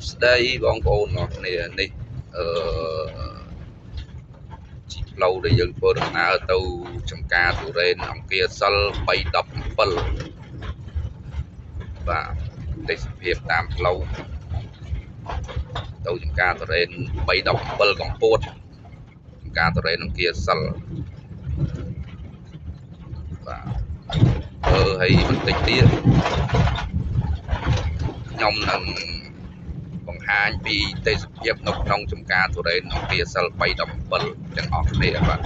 ស្ដីបងប្អូនអរគ្នានេះជីផ្លូវដែលយើងធ្វើដំណើរទៅចំការទុរេនអង្គាសិល317បាទទេសភាពតាមផ្លូវទៅចំការទុរេន317កំពតចំការទុរេនអង្គាសិលបាទហើយបន្តិចទៀតខ្ញុំនឹងបង្ហាញពីទេសភាពនៅក្នុងចំការទុរេនអង្គាសិល317ទាំងអស់គ្នាបាទ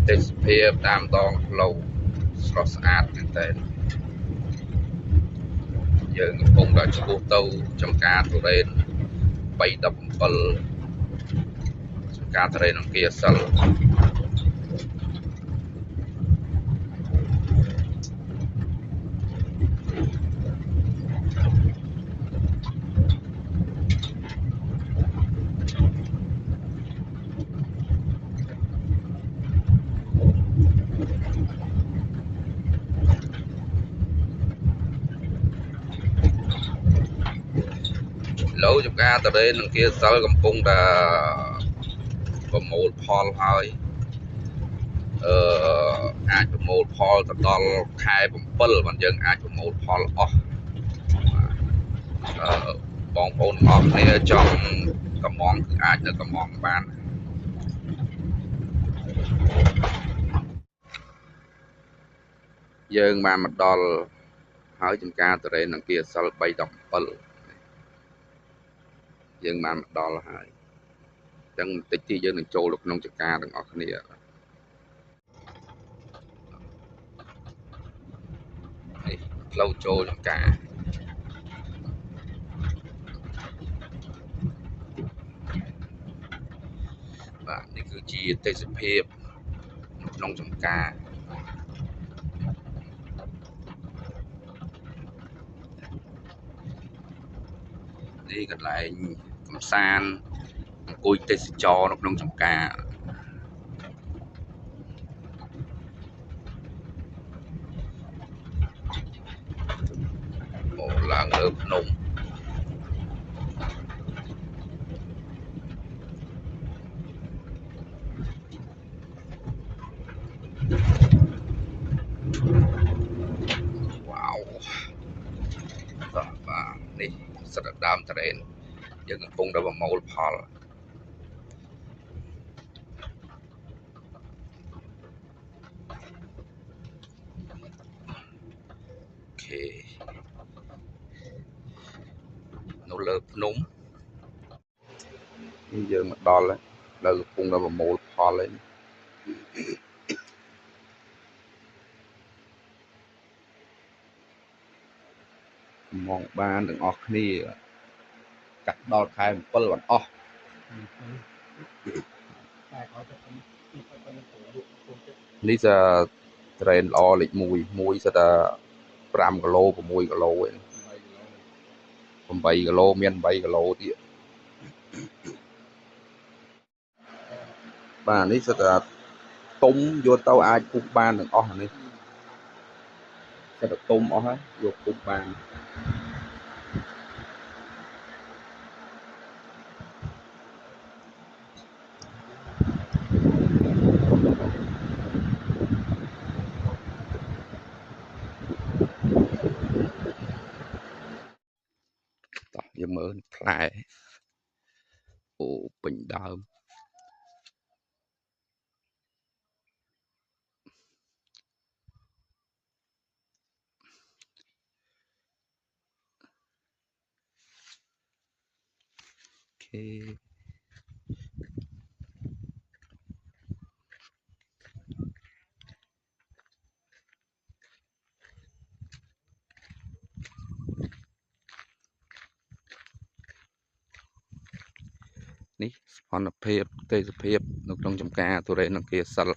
ទេសភាពតាមដងផ្លូវស្រស់ស្អាតមែនទែនយើងកំពុងតែឆ្ពោះទៅចំការទុរេន317ចំការទុរេនអង្គាសិលឡូវចំការទុរេនអង្គាសិលកំពុងតែប្រមូលផលហើយអាចប្រមូលផលទៅដល់ខែ7បានយើងអាចប្រមូលផលអស់បងប្អូនអរគ្នាចង់កំងគឺអាចនៅកំងបានយើងបានមកដល់ហើយចំការទុរេនអង្គាសិល317យើងបានមកដល់ហើយអញ្ចឹងបន្តិចទៀតយើងនឹងចូលទៅក្នុងចំការទាំងអស់គ្នានេះផ្លូវចូលចំការបាទនេះគឺជាទេសភាពក្នុងចំការនេះកន្លែងកំសាន្តអង្គុយទេសចរនៅក្នុងចំការមកឡើងលើភ្នំវ៉ាវបាទនេះសិតដើមទុរេនយើងកំពុងតែប្រមូលផលអូខេនៅលើភ្នំនេះយើងមកដល់ហើយនៅកំពុងតែប្រមូលផលហើយមងបានទាំងអស់គ្នាកាត់ដល់ខែ7បានអស់នេះจะត្រេនល្អលេខ1សិតតែ5គីឡូ6គីឡូឯង8គីឡូមាន8គីឡូទៀតបាទនេះសិតតែទុំយកទៅអាចពុះបានទាំងអស់នេះសិតតែទុំអស់ហើយយកពុះបានតោះយើងមើលផ្លែអូពេញដើមអូខេនេះសកម្មភាពទេសភាពនៅក្នុងចំការទុរេនអង្គាសិល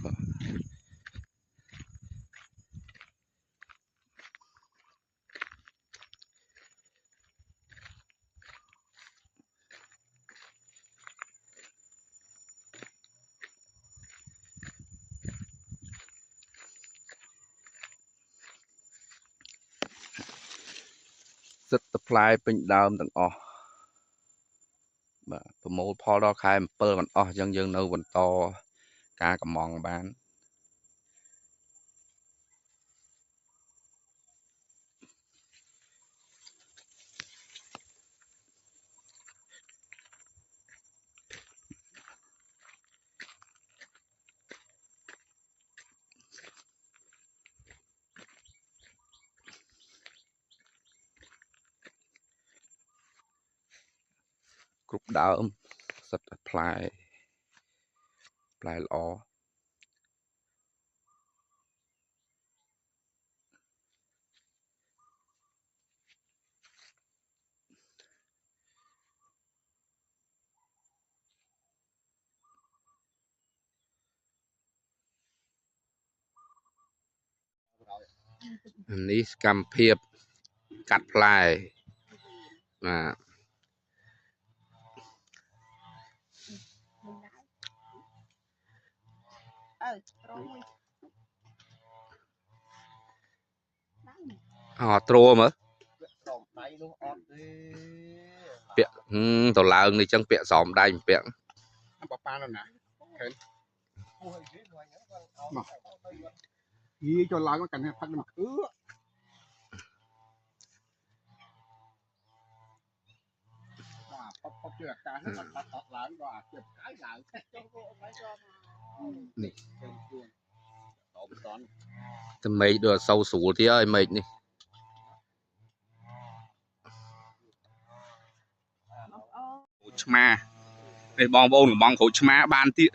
សិត supply ពេញដើមទាំងអស់បាទប្រមូលផលដល់ខែ7មិនអស់អញ្ចឹងយើងនៅបន្តការកម្មង់បានគ្រប់ដើមសិតតែផ្លែល្អនេះសកម្មភាពកាត់ផ្លែបាទទ្រមើលពាក់ទៅឡើងនេះចឹងពាក់ស្រោមដៃពាក់បបាណាយីចូលឡើងកាន់ផឹកនឹងគឺផុតជឿអាកាសហ្នឹងអត់ឡើងក៏អាជាផ្កាយឡើងនេះតែមេឃដូចអត់សូវស្រួលទៀតហើយមេឃនេះឆ្មានេះបងប្អូនកំងក្រូចឆ្មាបានទៀត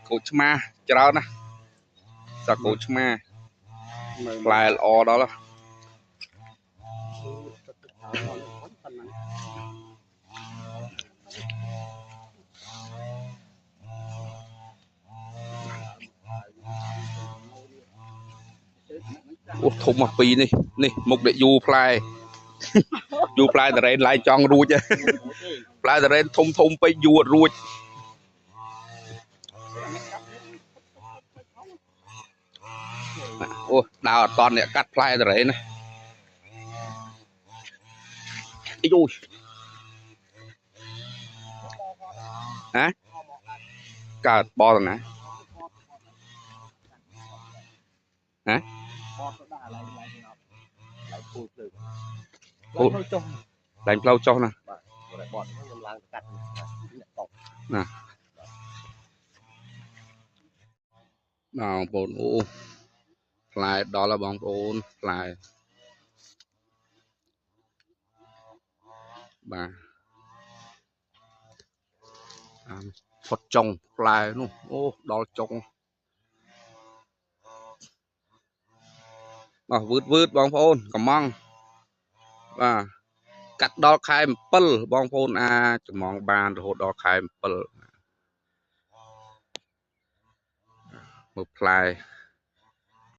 ក្រូចឆ្មាច្រើនណាស់សាក្រូចឆ្មាផ្លែល្អដល់អូធំមកពីនេះមុខដែលយូផ្លែយូផ្លែតរ៉េនឡាយចង់រួចផ្លែតរ៉េនធំពេកយូអត់រួចអូដើរអត់តន់អ្នកកាត់ផ្លែតរ៉េនណាអីយូហ៎កើតបតណាហ៎ឡើងផ្លូវចុះណាណាបងប្អូនអូផ្លែដល់ហើយបងប្អូនផ្លែបាទផុតចុងផ្លែនោះអូដល់ចុងវឺតបងប្អូនកំងបាទកាត់ដល់ខែ7បងប្អូនអាចចំងបានរហូតដល់ខែ7មើលផ្លែ